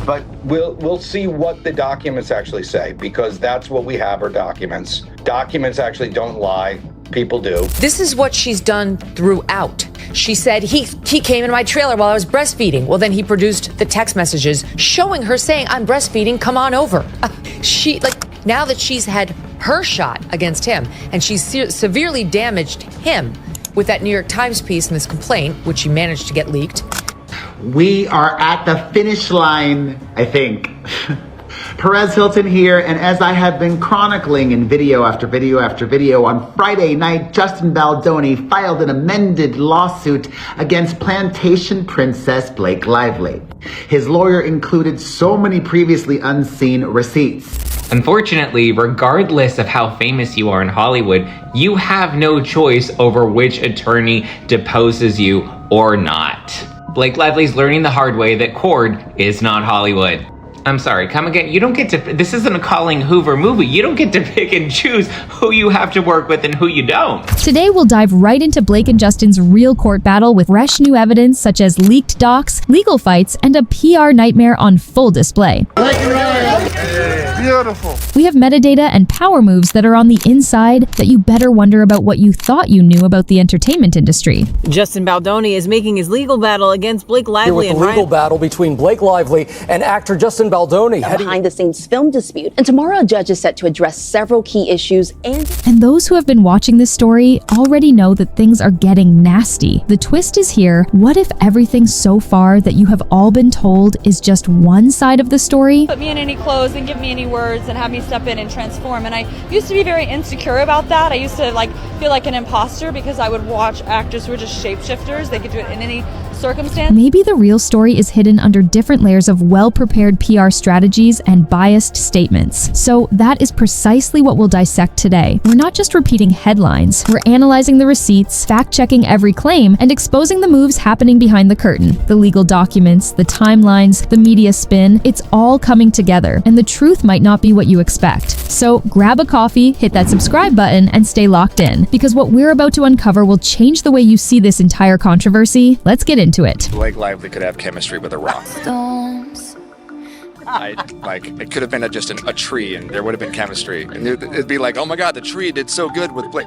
But we'll see what the documents actually say, because that's what we have are documents. Documents actually don't lie. People do. This is what she's done throughout. She said, he came in my trailer while I was breastfeeding. Well, then he produced the text messages showing her saying, I'm breastfeeding, come on over. Now that she's had her shot against him and she's severely damaged him with that New York Times piece and this complaint, which she managed to get leaked. We are at the finish line, I think. Perez Hilton here, and as I have been chronicling in video after video after video, on Friday night, Justin Baldoni filed an amended lawsuit against plantation princess Blake Lively. His lawyer included so many previously unseen receipts. Unfortunately, regardless of how famous you are in Hollywood, you have no choice over which attorney deposes you or not. Blake Lively's learning the hard way that court is not Hollywood. I'm sorry, come again. You don't get to, this isn't a Colleen Hoover movie. You don't get to pick and choose who you have to work with and who you don't. Today, we'll dive right into Blake and Justin's real court battle with fresh new evidence such as leaked docs, legal fights, and a PR nightmare on full display. Beautiful. We have metadata and power moves that are on the inside that you better wonder about what you thought you knew about the entertainment industry. Justin Baldoni is making his legal battle against Blake Lively. Here with the legal battle between Blake Lively and actor Justin Baldoni. A behind-the-scenes film dispute. And tomorrow, a judge is set to address several key issues And those who have been watching this story already know that things are getting nasty. The twist is here. What if everything so far that you have all been told is just one side of the story? Put me in any clothes and give me any words and have me step in and transform. And I used to be very insecure about that. I used to feel like an imposter because I would watch actors who were just shapeshifters. They could do it in any circumstance. Maybe the real story is hidden under different layers of well-prepared PR strategies and biased statements. So that is precisely what we'll dissect today. We're not just repeating headlines. We're analyzing the receipts, fact-checking every claim, and exposing the moves happening behind the curtain. The legal documents, the timelines, the media spin, it's all coming together, and the truth might not be what you expect. So grab a coffee, hit that subscribe button, and stay locked in, because what we're about to uncover will change the way you see this entire controversy. Let's get into it. Blake Lively could have chemistry with a rock. It could have been just a tree, and there would have been chemistry. And it'd be like, oh my God, the tree did so good with Blake.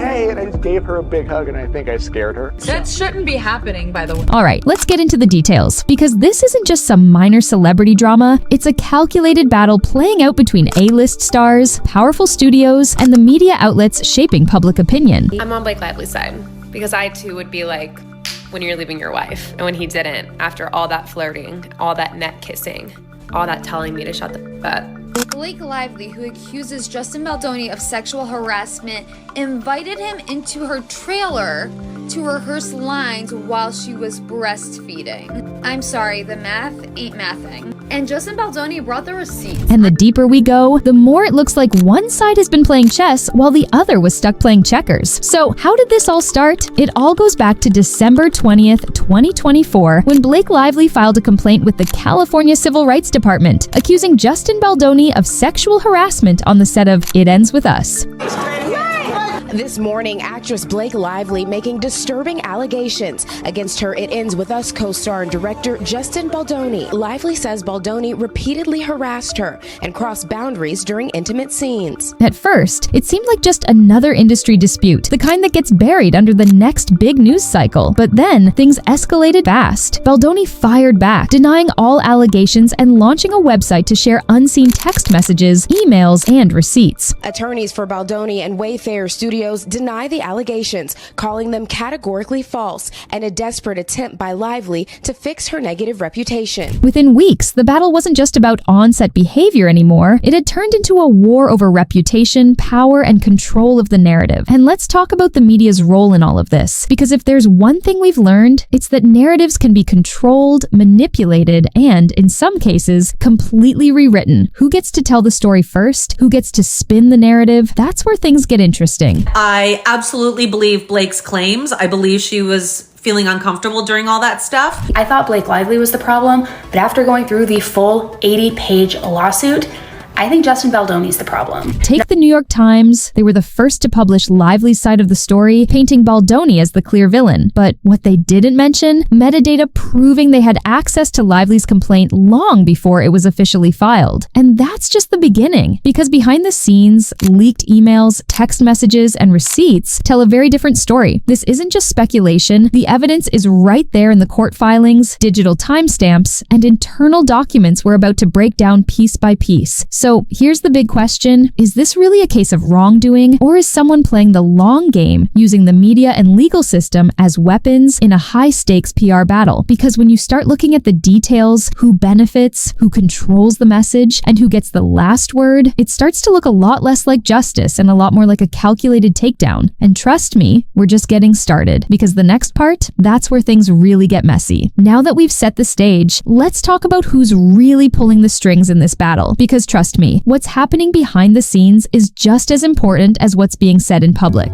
Hey, and I just gave her a big hug, and I think I scared her. That shouldn't be happening, by the way. All right, let's get into the details, because this isn't just some minor celebrity drama. It's a calculated battle playing out between A-list stars, powerful studios, and the media outlets shaping public opinion. I'm on Blake Lively's side, because I too would be like, when you're leaving your wife, and when he didn't, after all that flirting, all that neck kissing, all that telling me to shut the f up. Blake Lively, who accuses Justin Baldoni of sexual harassment, invited him into her trailer to rehearse lines while she was breastfeeding. I'm sorry, the math ain't mathing. And Justin Baldoni brought the receipts. And the deeper we go, the more it looks like one side has been playing chess while the other was stuck playing checkers. So how did this all start? It all goes back to December 20th, 2024, when Blake Lively filed a complaint with the California Civil Rights Department, accusing Justin Baldoni of sexual harassment on the set of It Ends With Us. This morning, actress Blake Lively making disturbing allegations against her It Ends With Us co-star and director Justin Baldoni. Lively says Baldoni repeatedly harassed her and crossed boundaries during intimate scenes. At first, it seemed like just another industry dispute, the kind that gets buried under the next big news cycle. But then, things escalated fast. Baldoni fired back, denying all allegations and launching a website to share unseen text messages, emails, and receipts. Attorneys for Baldoni and Wayfair Studios deny the allegations, calling them categorically false and a desperate attempt by Lively to fix her negative reputation. Within weeks, the battle wasn't just about on-set behavior anymore. It had turned into a war over reputation, power, and control of the narrative. And let's talk about the media's role in all of this, because if there's one thing we've learned, it's that narratives can be controlled, manipulated, and, in some cases, completely rewritten. Who gets to tell the story first? Who gets to spin the narrative? That's where things get interesting. I absolutely believe Blake's claims. I believe she was feeling uncomfortable during all that stuff. I thought Blake Lively was the problem, but after going through the full 80-page lawsuit, I think Justin Baldoni's the problem. Take the New York Times. They were the first to publish Lively's side of the story, painting Baldoni as the clear villain. But what they didn't mention, metadata proving they had access to Lively's complaint long before it was officially filed. And that's just the beginning, because behind the scenes, leaked emails, text messages, and receipts tell a very different story. This isn't just speculation. The evidence is right there in the court filings, digital timestamps, and internal documents we're about to break down piece by piece. So here's the big question. Is this really a case of wrongdoing, or is someone playing the long game, using the media and legal system as weapons in a high-stakes PR battle? Because when you start looking at the details, who benefits, who controls the message, and who gets the last word, it starts to look a lot less like justice and a lot more like a calculated takedown. And trust me, we're just getting started, because the next part, that's where things really get messy. Now that we've set the stage, let's talk about who's really pulling the strings in this battle. Because trust me, what's happening behind the scenes is just as important as what's being said in public.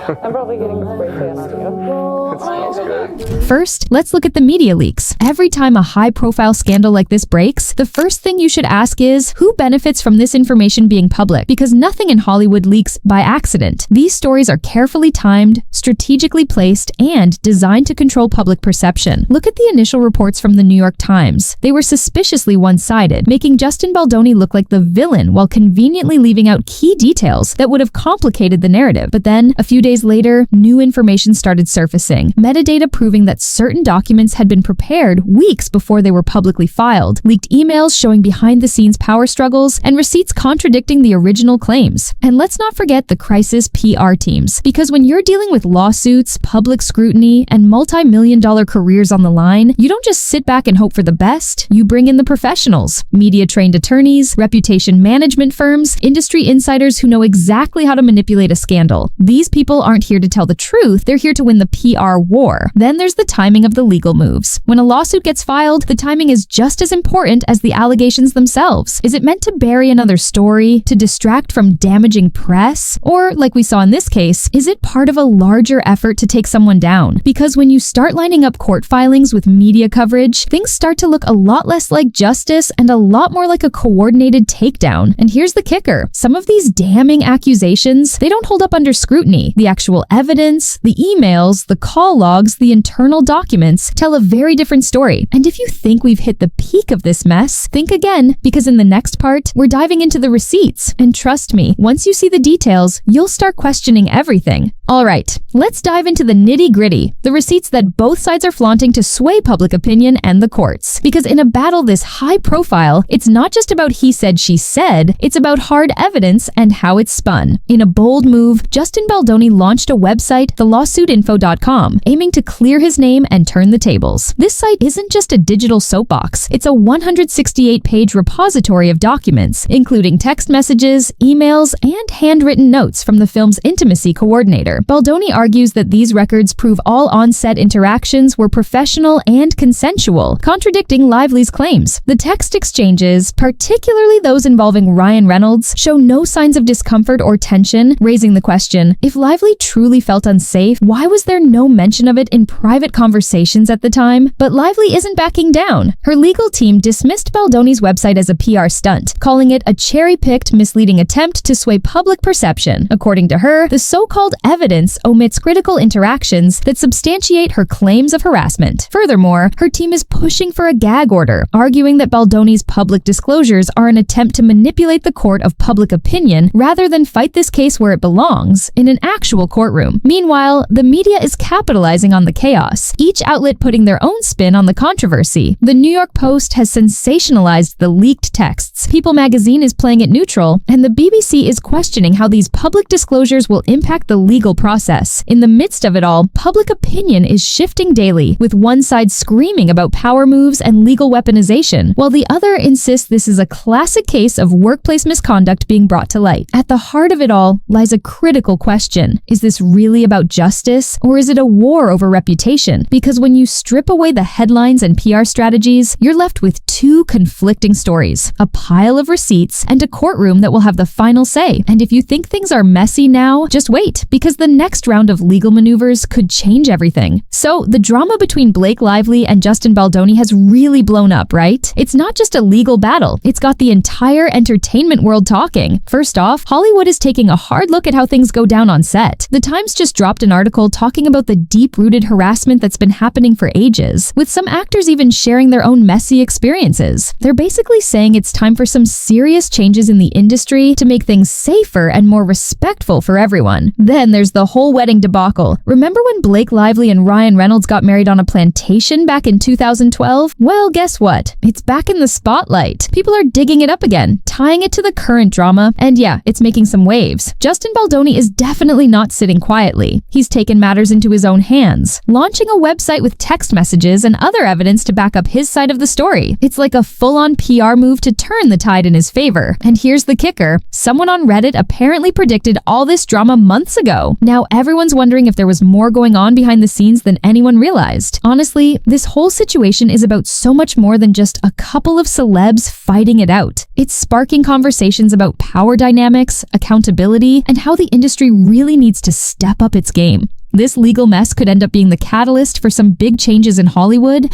I'm probably getting a spray tan on you. It smells good. First, let's look at the media leaks. Every time a high-profile scandal like this breaks, the first thing you should ask is, who benefits from this information being public? Because nothing in Hollywood leaks by accident. These stories are carefully timed, strategically placed, and designed to control public perception. Look at the initial reports from the New York Times. They were suspiciously one-sided, making Justin Baldoni look like the villain while conveniently leaving out key details that would have complicated the narrative. But then, a few days later, new information started surfacing. Metadata proving that certain documents had been prepared weeks before they were publicly filed, leaked emails showing behind-the-scenes power struggles, and receipts contradicting the original claims. And let's not forget the crisis PR teams, because when you're dealing with lawsuits, public scrutiny, and multi-million-dollar careers on the line, you don't just sit back and hope for the best. You bring in the professionals, media-trained attorneys, reputation management firms, industry insiders who know exactly how to manipulate a scandal. These people aren't here to tell the truth, they're here to win the PR war. Then there's the timing of the legal moves. When a lawsuit gets filed, the timing is just as important as the allegations themselves. Is it meant to bury another story, to distract from damaging press? Or, like we saw in this case, is it part of a larger effort to take someone down? Because when you start lining up court filings with media coverage, things start to look a lot less like justice and a lot more like a coordinated takedown. And here's the kicker. Some of these damning accusations, they don't hold up under scrutiny. The actual evidence, the emails, the call logs, the internal documents tell a very different story. And if you think we've hit the peak of this mess, think again, because in the next part, we're diving into the receipts. And trust me, once you see the details, you'll start questioning everything. All right, let's dive into the nitty-gritty, the receipts that both sides are flaunting to sway public opinion and the courts. Because in a battle this high profile, it's not just about he said, she said, it's about hard evidence and how it's spun. In a bold move, Justin Baldoni launched a website, thelawsuitinfo.com, aiming to clear his name and turn the tables. This site isn't just a digital soapbox, it's a 168-page repository of documents, including text messages, emails, and handwritten notes from the film's intimacy coordinator. Baldoni argues that these records prove all on-set interactions were professional and consensual, contradicting Lively's claims. The text exchanges, particularly those involving Ryan Reynolds, show no signs of discomfort or tension, raising the question, if Lively truly felt unsafe, why was there no mention of it in private conversations at the time? But Lively isn't backing down. Her legal team dismissed Baldoni's website as a PR stunt, calling it a cherry-picked, misleading attempt to sway public perception. According to her, the so-called evidence omits critical interactions that substantiate her claims of harassment. Furthermore, her team is pushing for a gag order, arguing that Baldoni's public disclosures are an attempt to manipulate the court of public opinion rather than fight this case where it belongs, in an actual courtroom. Meanwhile, the media is capitalizing on the chaos, each outlet putting their own spin on the controversy. The New York Post has sensationalized the leaked texts, People magazine is playing it neutral, and the BBC is questioning how these public disclosures will impact the legal process. In the midst of it all, public opinion is shifting daily, with one side screaming about power moves and legal weaponization, while the other insists this is a classic case of workplace misconduct being brought to light. At the heart of it all lies a critical question. Is this really about justice, or is it a war over reputation? Because when you strip away the headlines and PR strategies, you're left with two conflicting stories, a pile of receipts and a courtroom that will have the final say. And if you think things are messy now, just wait, because the next round of legal maneuvers could change everything. So the drama between Blake Lively and Justin Baldoni has really blown up, right? It's not just a legal battle. It's got the entire entertainment world talking. First off, Hollywood is taking a hard look at how things go down on set. The Times just dropped an article talking about the deep-rooted harassment that's been happening for ages, with some actors even sharing their own messy experiences. They're basically saying it's time for some serious changes in the industry to make things safer and more respectful for everyone. Then there's the whole wedding debacle. Remember when Blake Lively and Ryan Reynolds got married on a plantation back in 2012? Well, guess what? It's back in the spotlight. People are digging it up again, tying it to the current drama, and yeah, it's making some waves. Justin Baldoni is definitely not sitting quietly. He's taken matters into his own hands, launching a website with text messages and other evidence to back up his side of the story. It's like a full-on PR move to turn the tide in his favor. And here's the kicker. Someone on Reddit apparently predicted all this drama months ago. Now everyone's wondering if there was more going on behind the scenes than anyone realized. Honestly, this whole situation is about so much more than just a couple of celebs fighting it out. It's sparking conversations about power dynamics, accountability, and how the industry really needs to step up its game. This legal mess could end up being the catalyst for some big changes in Hollywood.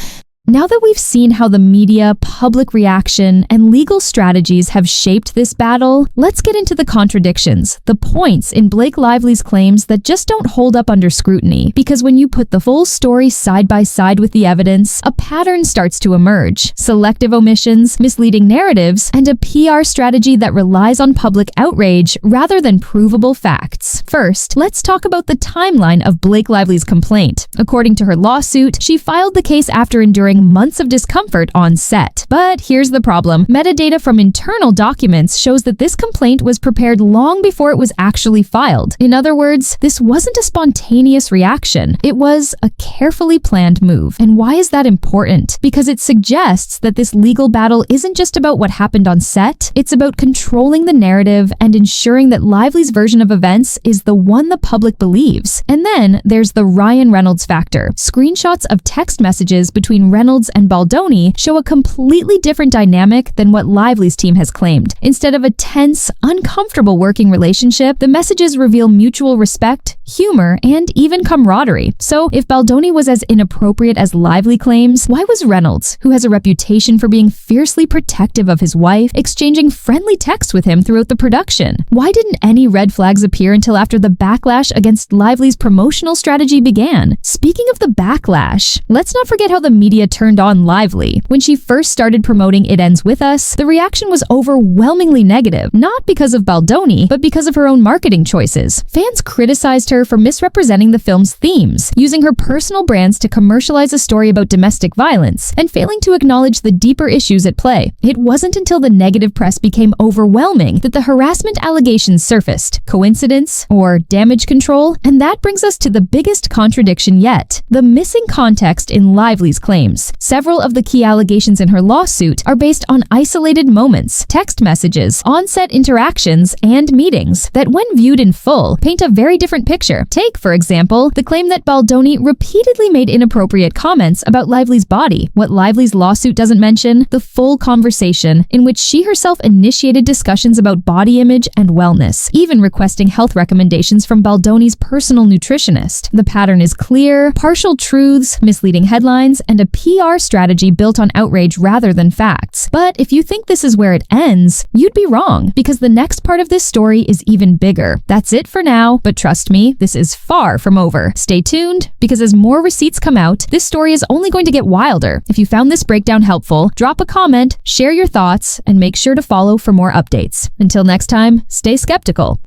Now that we've seen how the media, public reaction, and legal strategies have shaped this battle, let's get into the contradictions, the points in Blake Lively's claims that just don't hold up under scrutiny. Because when you put the full story side by side with the evidence, a pattern starts to emerge. Selective omissions, misleading narratives, and a PR strategy that relies on public outrage rather than provable facts. First, let's talk about the timeline of Blake Lively's complaint. According to her lawsuit, she filed the case after enduring months of discomfort on set. But here's the problem. Metadata from internal documents shows that this complaint was prepared long before it was actually filed. In other words, this wasn't a spontaneous reaction. It was a carefully planned move. And why is that important? Because it suggests that this legal battle isn't just about what happened on set. It's about controlling the narrative and ensuring that Lively's version of events is the one the public believes. And then there's the Ryan Reynolds factor. Screenshots of text messages between Reynolds and Baldoni show a completely different dynamic than what Lively's team has claimed. Instead of a tense, uncomfortable working relationship, the messages reveal mutual respect, humor, and even camaraderie. So if Baldoni was as inappropriate as Lively claims, why was Reynolds, who has a reputation for being fiercely protective of his wife, exchanging friendly texts with him throughout the production? Why didn't any red flags appear until after the backlash against Lively's promotional strategy began? Speaking of the backlash, let's not forget how the media turned on Lively. When she first started promoting It Ends With Us, the reaction was overwhelmingly negative, not because of Baldoni, but because of her own marketing choices. Fans criticized her for misrepresenting the film's themes, using her personal brands to commercialize a story about domestic violence, and failing to acknowledge the deeper issues at play. It wasn't until the negative press became overwhelming that the harassment allegations surfaced. Coincidence or damage control? And that brings us to the biggest contradiction yet, the missing context in Lively's claims. Several of the key allegations in her lawsuit are based on isolated moments, text messages, on-set interactions, and meetings that, when viewed in full, paint a very different picture. Take, for example, the claim that Baldoni repeatedly made inappropriate comments about Lively's body. What Lively's lawsuit doesn't mention, the full conversation in which she herself initiated discussions about body image and wellness, even requesting health recommendations from Baldoni's personal nutritionist. The pattern is clear: partial truths, misleading headlines, and a PR strategy built on outrage rather than facts. But if you think this is where it ends, you'd be wrong, because the next part of this story is even bigger. That's it for now, but trust me, this is far from over. Stay tuned, because as more receipts come out, this story is only going to get wilder. If you found this breakdown helpful, drop a comment, share your thoughts, and make sure to follow for more updates. Until next time, stay skeptical.